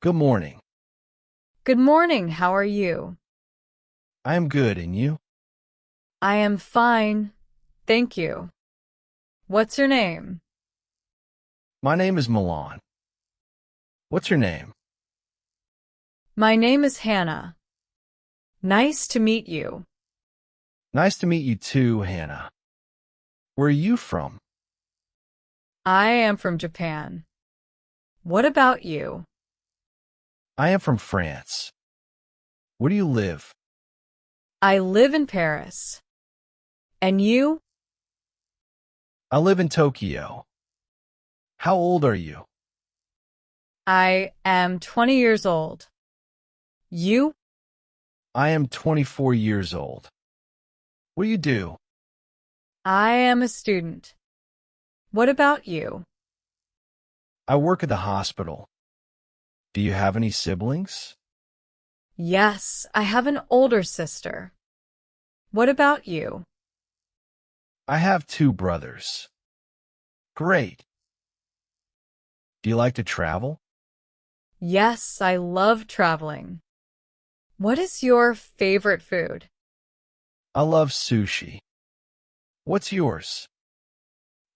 Good morning. Good morning, how are you? I am good, and you? I am fine, thank you. What's your name? My name is Milan. What's your name? My name is Hannah. Nice to meet you. Nice to meet you too, Hannah. Where are you from? I am from Japan. What about you? I am from France. Where do you live? I live in Paris. And you? I live in Tokyo. How old are you? I am 20 years old. You? I am 24 years old. What do you do? I am a student. What about you? I work at the hospital. Do you have any siblings? Yes, I have an older sister. What about you? I have two brothers. Great. Do you like to travel? Yes, I love traveling. What is your favorite food? I love sushi. What's yours?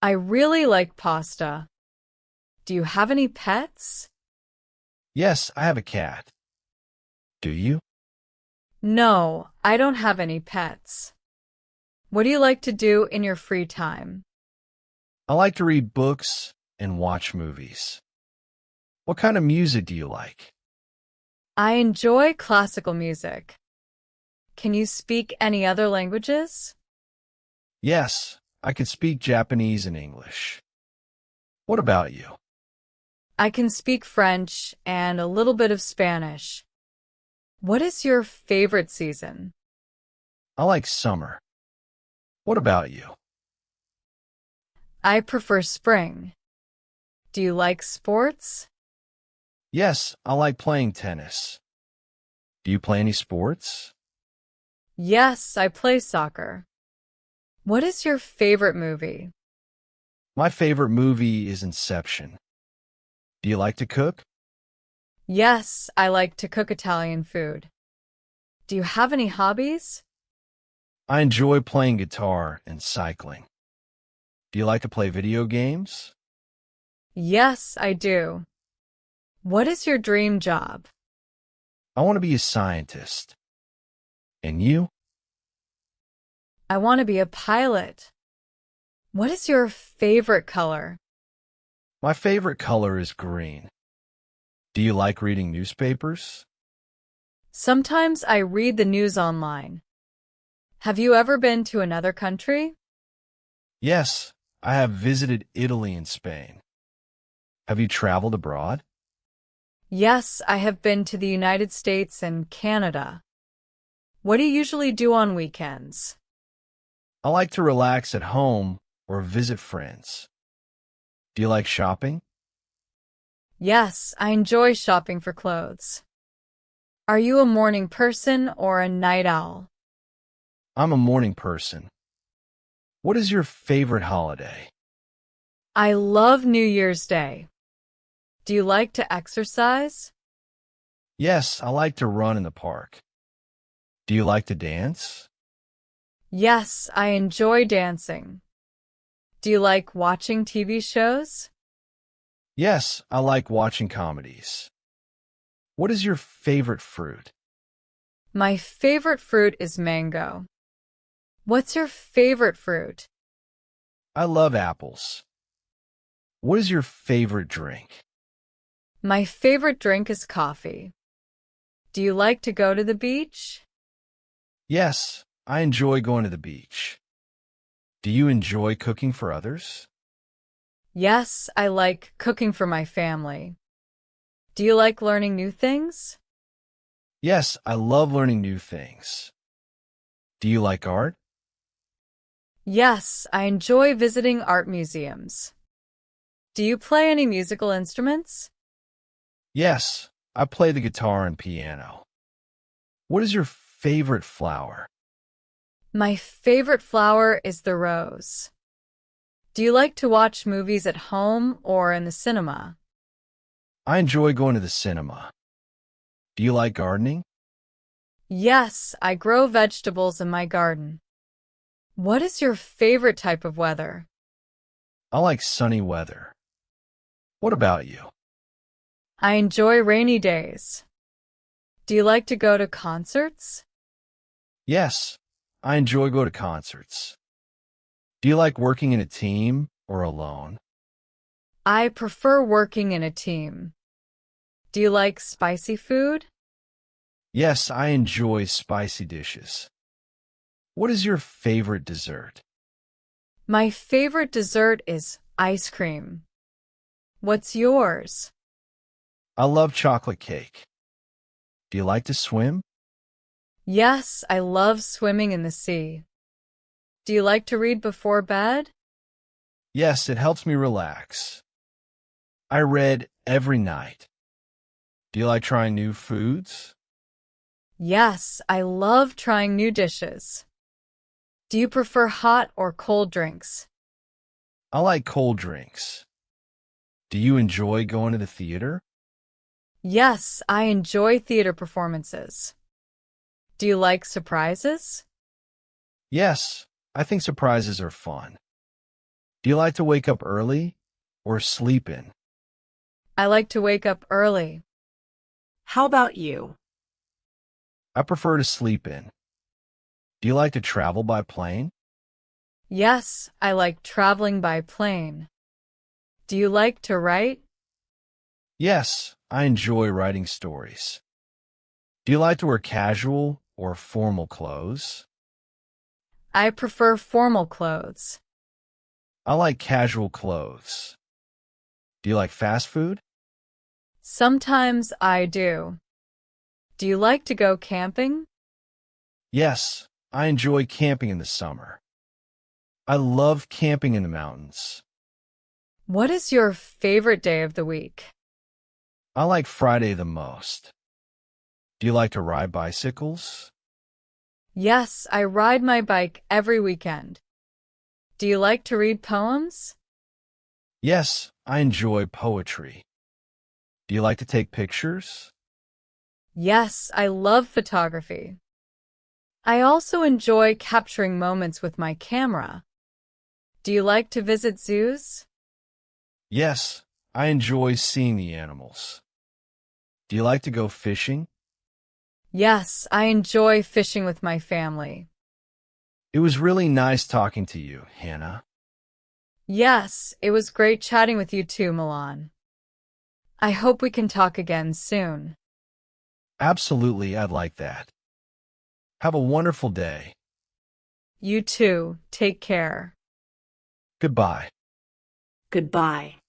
I really like pasta. Do you have any pets? Yes, I have a cat. Do you? No, I don't have any pets. What do you like to do in your free time? I like to read books and watch movies. What kind of music do you like? I enjoy classical music. Can you speak any other languages? Yes, I can speak Japanese and English. What about you? I can speak French and a little bit of Spanish. What is your favorite season? I like summer. What about you? I prefer spring. Do you like sports? Yes, I like playing tennis. Do you play any sports? Yes, I play soccer. What is your favorite movie? My favorite movie is Inception. Do you like to cook? Yes, I like to cook Italian food. Do you have any hobbies? I enjoy playing guitar and cycling. Do you like to play video games? Yes, I do. What is your dream job? I want to be a scientist. And you? I want to be a pilot. What is your favorite color? My favorite color is green. Do you like reading newspapers? Sometimes I read the news online. Have you ever been to another country? Yes, I have visited Italy and Spain. Have you traveled abroad? Yes, I have been to the United States and Canada. What do you usually do on weekends? I like to relax at home or visit friends. Do you like shopping? Yes, I enjoy shopping for clothes. Are you a morning person or a night owl? I'm a morning person. What is your favorite holiday? I love New Year's Day. Do you like to exercise? Yes, I like to run in the park. Do you like to dance? Yes, I enjoy dancing. Do you like watching TV shows? Yes, I like watching comedies. What is your favorite fruit? My favorite fruit is mango. What's your favorite fruit? I love apples. What is your favorite drink? My favorite drink is coffee. Do you like to go to the beach? Yes, I enjoy going to the beach. Do you enjoy cooking for others? Yes, I like cooking for my family. Do you like learning new things? Yes, I love learning new things. Do you like art? Yes, I enjoy visiting art museums. Do you play any musical instruments? Yes, I play the guitar and piano. What is your favorite flower? My favorite flower is the rose. Do you like to watch movies at home or in the cinema? I enjoy going to the cinema. Do you like gardening? Yes, I grow vegetables in my garden. What is your favorite type of weather? I like sunny weather. What about you? I enjoy rainy days. Do you like to go to concerts? Yes, I enjoy going to concerts. Do you like working in a team or alone? I prefer working in a team. Do you like spicy food? Yes, I enjoy spicy dishes. What is your favorite dessert? My favorite dessert is ice cream. What's yours? I love chocolate cake. Do you like to swim? Yes, I love swimming in the sea. Do you like to read before bed? Yes, it helps me relax. I read every night. Do you like trying new foods? Yes, I love trying new dishes. Do you prefer hot or cold drinks? I like cold drinks. Do you enjoy going to the theater? Yes, I enjoy theater performances. Do you like surprises? Yes, I think surprises are fun. Do you like to wake up early or sleep in? I like to wake up early. How about you? I prefer to sleep in. Do you like to travel by plane? Yes, I like traveling by plane. Do you like to write? Yes, I enjoy writing stories. Do you like to wear casual or formal clothes? I prefer formal clothes. I like casual clothes. Do you like fast food? Sometimes I do. Do you like to go camping? Yes, I enjoy camping in the summer. I love camping in the mountains. What is your favorite day of the week? I like Friday the most. Do you like to ride bicycles? Yes, I ride my bike every weekend. Do you like to read poems? Yes, I enjoy poetry. Do you like to take pictures? Yes, I love photography. I also enjoy capturing moments with my camera. Do you like to visit zoos? Yes, I enjoy seeing the animals. Do you like to go fishing? Yes, I enjoy fishing with my family. It was really nice talking to you, Hannah. Yes, it was great chatting with you too, Milan. I hope we can talk again soon. Absolutely, I'd like that. Have a wonderful day. You too. Take care. Goodbye. Goodbye.